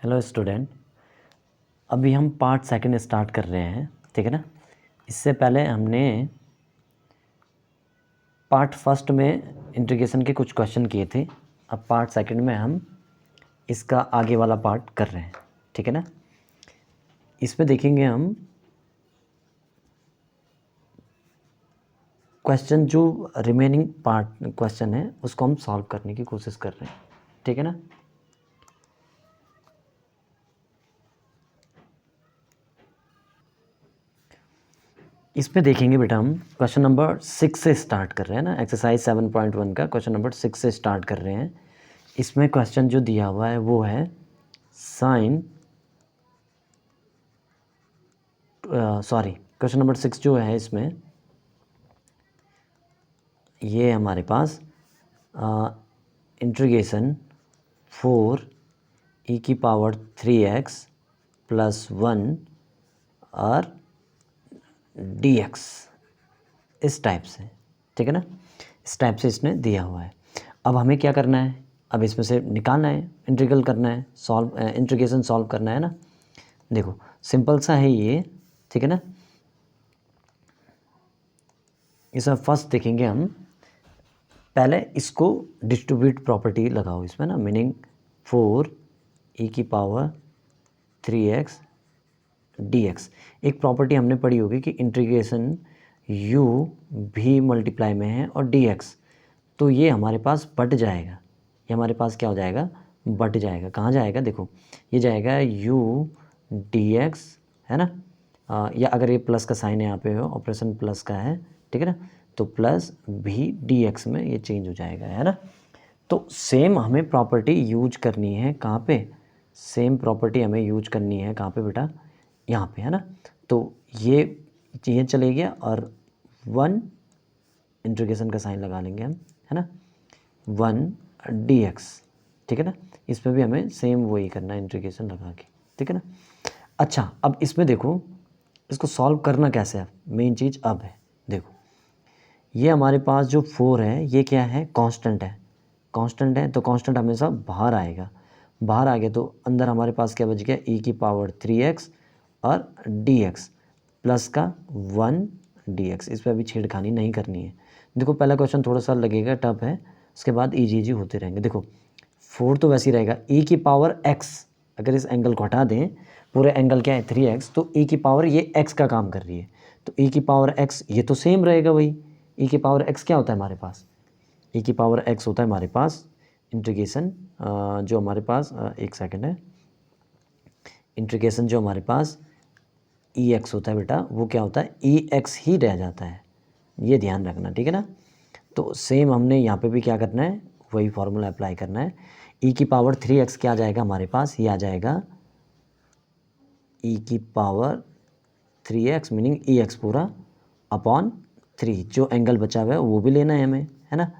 Hello student, अभी हम part second start कर रहे हैं, ठीक है ना। इससे पहले हमने पार्ट फर्स्ट में इंटीग्रेशन के कुछ क्वेश्चन किए थे। अब पार्ट सेकंड में हम इसका आगे वाला पार्ट कर रहे हैं, ठीक है ना। इसमें देखेंगे हम क्वेश्चन, जो रिमेनिंग पार्ट क्वेश्चन है उसको हम सॉल्व करने की कोशिश कर रहे हैं, ठीक है ना। इसमें देखेंगे बेटा, हम क्वेश्चन नंबर 6 से स्टार्ट कर रहे हैं ना। एक्सरसाइज 7.1 का क्वेश्चन नंबर 6 से स्टार्ट कर रहे हैं। इसमें क्वेश्चन जो दिया हुआ है वो है साइन क्वेश्चन नंबर 6 जो है इसमें ये हमारे पास इंटीग्रेशन 4e⁻³ + 1 और dx इस टाइप से, ठीक है ना। इस टाइप से इसने दिया हुआ है। अब हमें क्या करना है, अब इसमें से निकालना है, इंटीग्रल करना है, इंटीग्रेशन सॉल्व करना है ना। देखो सिंपल सा है ये, ठीक है ना। इसमें फर्स्ट देखेंगे हम, पहले इसको डिस्ट्रीब्यूट प्रॉपर्टी लगाओ इसमें ना, मीनिंग 4e⁻³ dx। एक प्रॉपर्टी हमने पढ़ी होगी कि इंटीग्रेशन u भी मल्टीप्लाई में है और dx, तो ये हमारे पास बट जाएगा। ये हमारे पास क्या हो जाएगा, बट जाएगा। कहाँ जाएगा, देखो ये जाएगा u dx, है ना। या अगर ये प्लस का साइन है यहाँ पे, ऑपरेशन प्लस का है, ठीक है ना, तो प्लस भी dx में ये चेंज हो जाएगा, है ना। तो सेम हमें प्रॉपर्टी यूज करनी है कहाँ पे, सेम प्रॉपर्टी हमें यूज करनी है कहाँ पे बेटा, यहाँ पे, है ना। तो ये चले गया और 1 इंटीग्रेशन का साइन लगा लेंगे हम, है ना, 1 dx, ठीक है ना। इसमें भी हमें सेम वही करना है, इंटीग्रेशन लगा के, ठीक है ना। अच्छा, अब इसमें देखो इसको सॉल्व करना कैसे है, मेन चीज़ अब है। देखो ये हमारे पास जो 4 है ये क्या है, कांस्टेंट है। कांस्टेंट है तो कांस्टेंट हमेशा बाहर आएगा। बाहर आ गया तो अंदर हमारे पास क्या बच गया, e⁻³ और dx प्लस का 1 dx। इस पर अभी छेड़खानी नहीं करनी है। देखो पहला क्वेश्चन थोड़ा सा लगेगा टफ है, उसके बाद इजी होते रहेंगे। देखो 4 तो वैसे ही रहेगा, e⁻x, अगर इस एंगल को हटा दें, पूरे एंगल क्या है 3x, तो e⁻, ये x का काम कर रही है, तो e⁻x ये तो सेम रहेगा वही। e⁻x क्या होता है हमारे पास, e⁻x होता है हमारे पास इंटीग्रेशन, जो हमारे पास एक सेकंड है, इंटीग्रेशन जो हमारे पास ex होता है बेटा, वो क्या होता है ex ही रह जाता है, ये ध्यान रखना, ठीक है ना। तो सेम हमने यहाँ पे भी क्या करना है, वही फार्मूला अप्लाई करना है। e⁻3x क्या आ जाएगा हमारे पास, ये आ जाएगा e⁻3x मीनिंग ex पूरा अपॉन 3, जो एंगल बचा हुआ है वो भी लेना है हमें, है ना,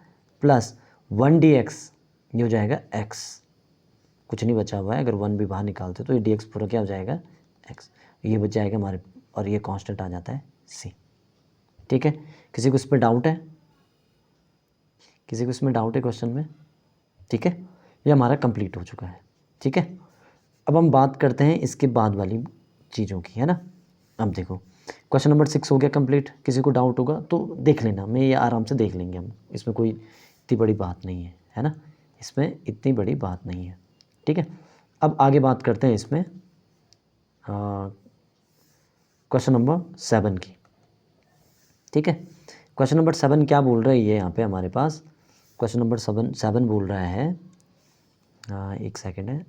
प्लस 1 dx, ये हो जाएगा x, कुछ नहीं बचा हुआ है, अगर 1 भी बाहर निकालते तो ये dx पूरा क्या हो जाएगा x, ये बच जाएगा हमारे, और ये कांस्टेंट आ जाता है c, ठीक है। किसी को इस पर डाउट है, किसी को इसमें डाउट है क्वेश्चन में, ठीक है। ये हमारा कंप्लीट हो चुका है, ठीक है। अब हम बात करते हैं इसके बाद वाली चीज़ों की, है ना। अब देखो क्वेश्चन नंबर 6 हो गया कंप्लीट। किसी को डाउट होगा तो देख लेना, मैं ये आराम से देख लेंगे हम, इसमें कोई इतनी बड़ी बात नहीं है ना, इसमें इतनी बड़ी बात नहीं है, ठीक है। अब आगे बात करते हैं इसमें क्वेश्चन नंबर 7 की, ठीक है। क्वेश्चन नंबर 7 क्या बोल रहा है ये, यहाँ पे हमारे पास क्वेश्चन नंबर 7 बोल रहा है, एक सेकेंड है,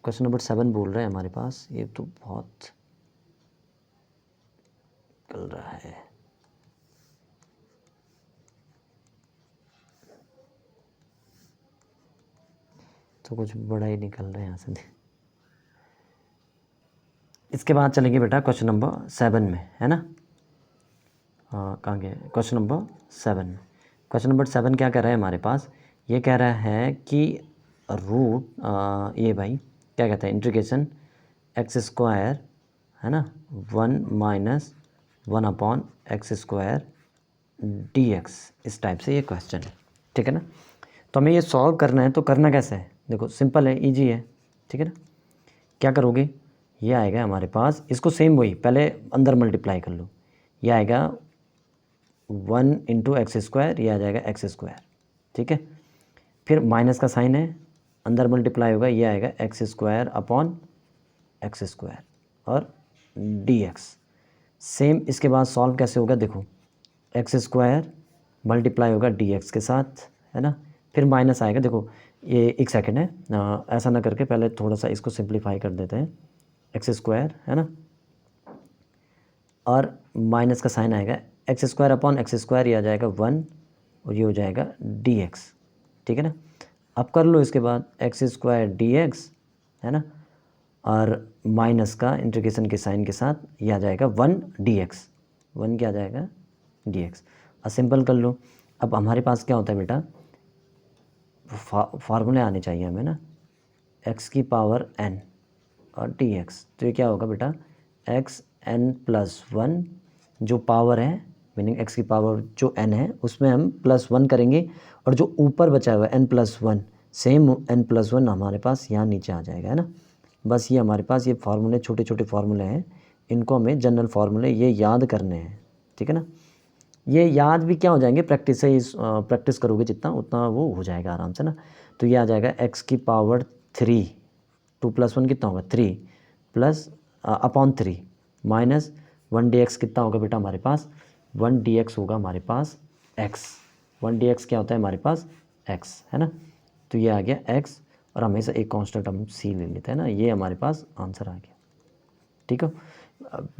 क्वेश्चन नंबर 7 बोल रहा है हमारे पास, ये तो बहुत चल रहा है, तो कुछ बड़ा ही निकल रहा है यहाँ से। इसके बाद चलेंगे बेटा क्वेश्चन नंबर 7 में, है ना। कहाँ गए, क्वेश्चन नंबर 7। क्वेश्चन नंबर 7 क्या कह रहा है हमारे पास, ये कह रहा है कि रूट ये भाई क्या कहता है, इंटीग्रेशन x², है ना, 1 - 1 अपॉन x² dx, इस टाइप से ये क्वेश्चन है, ठीक है ना। तो हमें ये सॉल्व करना है, तो करना कैसे है, देखो सिंपल है, इजी है। ठीक है ना। क्या करोगे, ये आएगा हमारे पास, इसको सेम वही पहले अंदर मल्टीप्लाई कर लो, ये आएगा 1 × x², ये आ जाएगा x², ठीक है। फिर माइनस का साइन है, अंदर मल्टीप्लाई होगा, ये आएगा x² और dx। सेम इसके बाद सॉल्व कैसे होगा, देखो x² मल्टीप्लाई होगा dx के साथ, है ना। फिर माइनस आएगा, देखो ये एक सेकंड है, ऐसा ना करके पहले थोड़ा सा इसको सिंप्लीफाई कर देते हैं, x², है ना, और माइनस का साइन आएगा, x² ये आ जाएगा 1 और ये हो जाएगा dx, ठीक है ना। अब कर लो इसके बाद x² dx, है ना, और माइनस का इंटीग्रेशन के साइन के साथ ये आ जाएगा 1 dx, 1 क्या आ जाएगा dx। अब सिंपल कर लो। अब हमारे पास क्या होता है बेटा, फार्मूले आने चाहिए हमें ना, x⁴n और dx, तो ये क्या होगा बेटा, xn+1 जो पावर है, मीनिंग x की पावर जो n है उसमें हम +1 करेंगे, और जो ऊपर बचा हुआ है n+1, सेम n+1 हमारे पास यहाँ नीचे आ जाएगा, है ना। बस ये हमारे पास ये फार्मूले, छोटे छोटे फार्मूले हैं, इनको हमें जनरल फार्मूले ये याद करने हैं, ठीक है ना। ये याद भी क्या हो जाएंगे, प्रैक्टिस से, प्रैक्टिस करोगे जितना उतना वो हो जाएगा आराम से ना। तो ये आ जाएगा x⁴, 2 + 1 कितना होगा 3 प्लस अपॉन 3 माइनस 1 dx कितना होगा बेटा हमारे पास, 1 dx होगा हमारे पास x, 1 dx क्या होता है हमारे पास x, है ना। तो ये आ गया x, और हमेशा एक कांस्टेंट हम c ले लेते हैं ना, ये हमारे पास आंसर आ गया, ठीक है।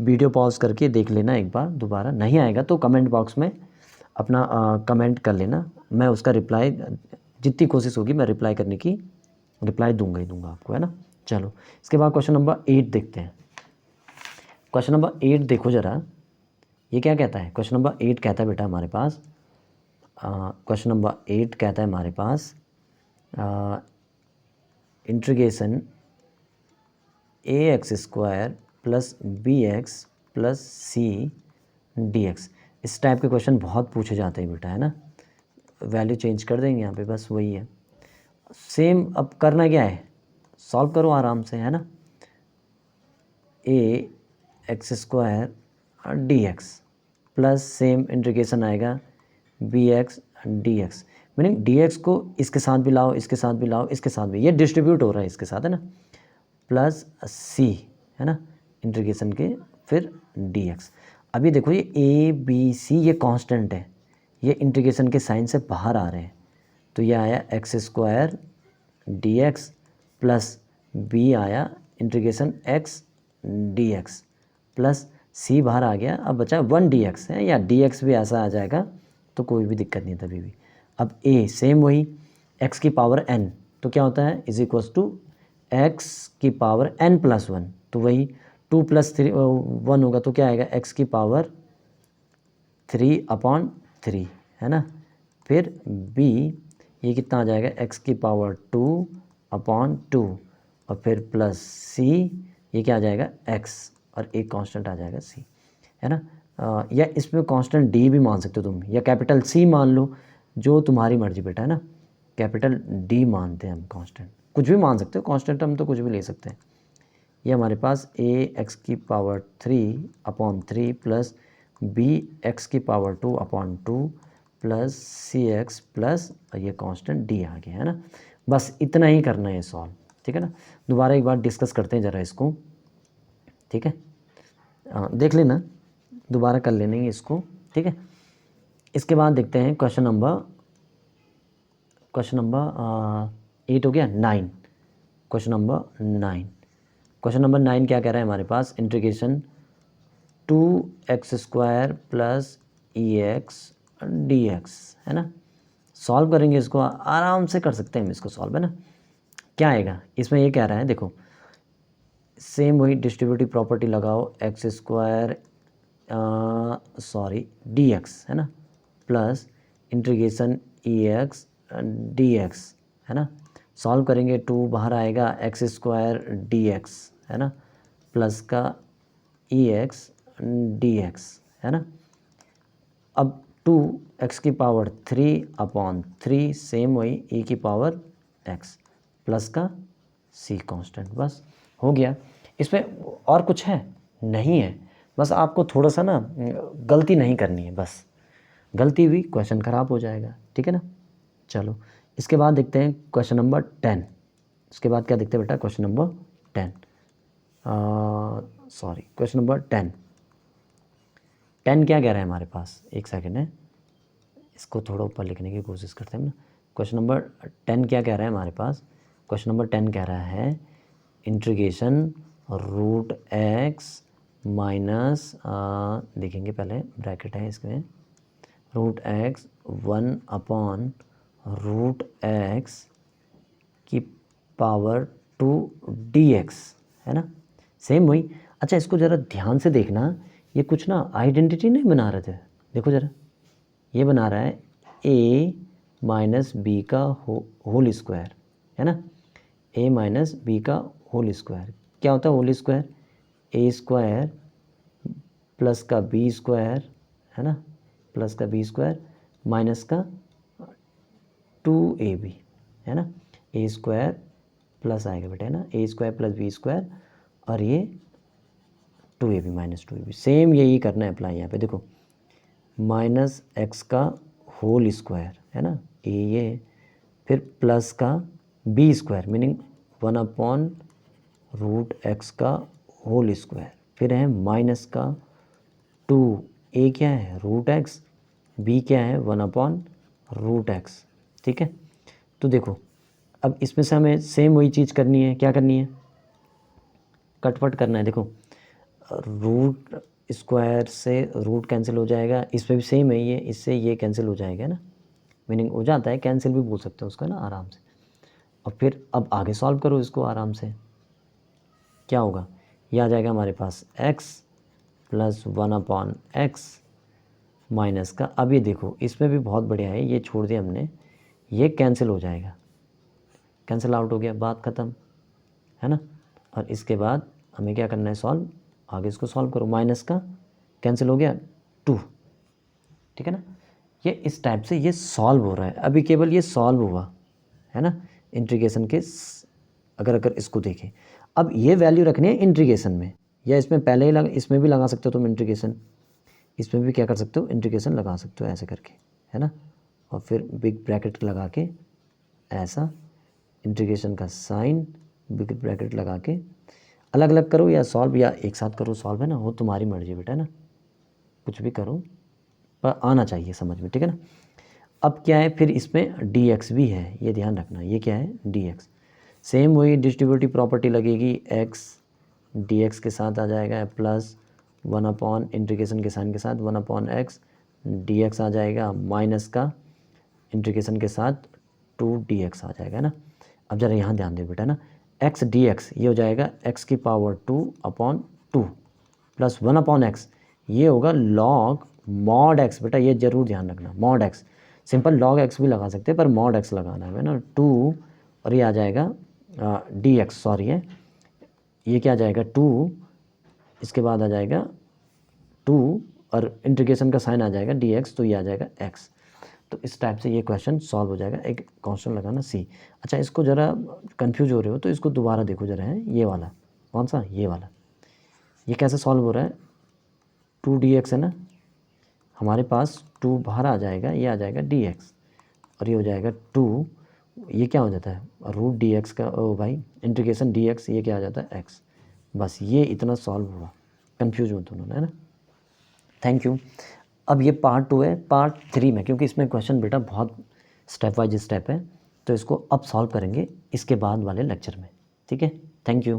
वीडियो पॉज करके देख लेना एक बार, दोबारा नहीं आएगा तो कमेंट बॉक्स में अपना कमेंट कर लेना, मैं उसका रिप्लाई जितनी कोशिश होगी मैं रिप्लाई करने की रिप्लाई दूंगा ही दूंगा आपको, है ना। चलो इसके बाद क्वेश्चन नंबर 8 देखते हैं। क्वेश्चन नंबर 8 देखो ज़रा, ये क्या कहता है, क्वेश्चन नंबर 8 कहता है बेटा हमारे पास, क्वेश्चन नंबर 8 कहता है हमारे पास integration ax² + bx + c dx। इस टाइप के क्वेश्चन बहुत पूछे जाते हैं बेटा, है ना। वैल्यू चेंज कर देंगे यहाँ पे, बस वही है सेम। अब करना क्या है, सॉल्व करो आराम से, है ना। ax² dx plus same integration आएगा bx dx, मीनिंग dx को इसके साथ भी लाओ, इसके साथ भी लाओ, इसके साथ भी, ये डिस्ट्रीब्यूट हो रहा है इसके साथ, है ना, प्लस c, है ना, इंटीग्रेशन के फिर dx। अभी देखो ये a b c ये कांस्टेंट है, ये इंटीग्रेशन के साइन से बाहर आ रहे हैं, तो ये आया x² dx प्लस b आया integration x dx plus c बाहर आ गया, अब बचा 1 dx है, या dx भी ऐसा आ जाएगा तो कोई भी दिक्कत नहीं तभी भी। अब a सेम वही x⁴n, तो क्या होता है = x⁴n+1, तो वही 2 + 1 होगा, तो क्या आएगा x⁴3/3, है ना। फिर b ये कितना आ जाएगा x⁴2/2, और फिर प्लस c ये क्या आ जाएगा x, और एक कांस्टेंट आ जाएगा c, है ना। या इसमें कांस्टेंट d भी मान सकते हो तुम, या कैपिटल C मान लो, जो तुम्हारी मर्जी बेटा, है ना। कैपिटल D मानते हैं हम कांस्टेंट, कुछ भी मान सकते हो कांस्टेंट, हम तो कुछ भी ले सकते हैं। ये हमारे पास ax⁴3/3 plus bx⁴2/2 plus cx plus ये कांस्टेंट d आ गया, है ना। बस इतना ही करना है सॉल्व, ठीक है ना। दोबारा एक बार डिस्कस करते हैं ज़रा इसको, ठीक है। देख लेना, दोबारा कर लेंगे इसको, ठीक है। इसके बाद देखते हैं क्वेश्चन नंबर 8 हो गया, 9, क्वेश्चन नंबर 9 क्या कह रहा है हमारे पास, इंटीग्रेशन 2x² + ex dx, है ना। सॉल्व करेंगे इसको, आराम से कर सकते हैं हम इसको सॉल्व, है ना। क्या आएगा इसमें, ये कह रहा है देखो सेम वही डिस्ट्रीब्यूटिव प्रॉपर्टी लगाओ, dx, है ना, प्लस इंटीग्रेशन ex dx, है ना। सॉल्व करेंगे 2 बाहर आएगा x² dx, है ना, प्लस का ex dx, है ना। अब 2x⁴3/3 सेम वही e⁴x प्लस का सी कांस्टेंट, बस हो गया। इसमें और कुछ है नहीं है, बस आपको थोड़ा सा ना गलती नहीं करनी है, बस गलती हुई क्वेश्चन ख़राब हो जाएगा, ठीक है ना। चलो इसके बाद देखते हैं क्वेश्चन नंबर 10। इसके बाद क्या देखते हैं बेटा, question number 10, sorry question number 10 क्या कह रहा है हमारे पास, एक सेकेंड है, इसको थोड़ा ऊपर लिखने की कोशिश करते हैं ना। क्वेश्चन नंबर 10 क्या कह रहा है हमारे पास, क्वेश्चन नंबर 10 कह रहा है इंटीग्रेशन रूट एक्स माइनस, देखेंगे पहले ब्रैकेट है इसमें, root X 1 upon root X की पावर 2 dx, है ना, सेम वही। अच्छा इसको ज़रा ध्यान से देखना, ये कुछ ना आइडेंटिटी नहीं बना रहे थे, देखो ज़रा, ये बना रहा है a माइनस बी का होल स्क्वायर, है ना, a माइनस बी का होल स्क्वायर। क्या होता है whole square, a square plus का बी स्क्वायर, है ना, प्लस का बी स्क्वायर माइनस का 2ab, है ना, a स्क्वायर प्लस आएगा बेटा, है ना, a square plus B square और ये 2ab माइनस 2ab। सेम यही करना है अप्लाई यहाँ पे, देखो माइनस एक्स का होल स्क्वायर, है ना, ये फिर प्लस का B square meaning 1 upon root X का होल स्क्वायर, फिर है माइनस का 2, ए क्या है रूट एक्स, बी क्या है 1 अपॉन रूट एक्स, ठीक है। तो देखो अब इसमें से हमें सेम वही चीज़ करनी है, क्या करनी है, कटवट करना है। देखो रूट स्क्वायर से रूट कैंसिल हो जाएगा, इसमें भी सेम है, ये इससे ये कैंसिल हो जाएगा ना, मीनिंग हो जाता है, कैंसिल भी बोल सकते हो उसका ना आराम से। और फिर अब आगे सॉल्व करो इसको आराम से, क्या होगा, ये आ जाएगा हमारे पास x plus 1 upon x minus का, अब ये देखो इसमें भी बहुत बढ़िया है, ये छोड़ दिया हमने, ये कैंसिल हो जाएगा, कैंसिल आउट हो गया, बात ख़त्म, है ना। और इसके बाद हमें क्या करना है, सॉल्व, आगे इसको सॉल्व करो, माइनस का कैंसिल हो गया 2, ठीक है ना। ये इस टाइप से ये सॉल्व हो रहा है, अभी केवल ये सॉल्व हुआ है ना इंटीग्रेशन के, अगर इसको देखें, अब ये वैल्यू रखनी है इंटीग्रेशन में, या इसमें पहले ही लगा, इसमें भी लगा सकते हो तुम इंटीग्रेशन, इसमें भी क्या कर सकते हो इंटीग्रेशन लगा सकते हो ऐसे करके, है ना, और फिर बिग ब्रैकेट लगा के ऐसा इंटीग्रेशन का साइन, बिग ब्रैकेट लगा के अलग अलग करो या सॉल्व या एक साथ करो सॉल्व, है ना, वो तुम्हारी मर्जी बेटा, है ना, कुछ भी करो पर आना चाहिए समझ में, ठीक है ना। अब क्या है, फिर इसमें dx भी है, ये ध्यान रखना, ये क्या है dx, सेम वही डिस्ट्रीब्यूटिव प्रॉपर्टी लगेगी, x dx के साथ आ जाएगा प्लस 1 अपॉन इंटीग्रेशन के साइन के साथ 1 अपॉन एक्स dx आ जाएगा, माइनस का इंटीग्रेशन के साथ 2 dx आ जाएगा ना। अब ज़रा यहाँ ध्यान दे बेटा ना, x dx ये हो जाएगा x की power 2 upon 2 plus 1 upon x, ये होगा लॉग मॉड x, बेटा ये ज़रूर ध्यान रखना, mod x, simple log x भी लगा सकते हैं पर मॉड x लगाना है ना, 2 और ये आ जाएगा dx, सॉरी है, ये क्या आ जाएगा 2, इसके बाद आ जाएगा 2 और इंटीग्रेशन का साइन आ जाएगा dx, तो ये आ जाएगा x। तो इस टाइप से ये क्वेश्चन सॉल्व हो जाएगा। एक कांस्टेंट लगाना c। अच्छा इसको ज़रा कंफ्यूज हो रहे हो तो इसको दोबारा देखो ज़रा, है ये वाला, कौन सा, ये वाला, ये कैसे सॉल्व हो रहा है, 2 dx है ना, हमारे पास 2 बाहर आ जाएगा, ये आ जाएगा dx और ये हो जाएगा 2, ये क्या हो जाता है रूट dx का, ओ भाई इंटीग्रेशन dx, ये क्या आ जाता है x, बस ये इतना सॉल्व हुआ, कंफ्यूज मत होना, है ना। Thank you. अब ये पार्ट 2 है, पार्ट 3 में क्योंकि इसमें क्वेश्चन बेटा बहुत स्टेप वाइज स्टेप है, तो इसको अब सॉल्व करेंगे इसके बाद वाले लेक्चर में, ठीक है। Thank you.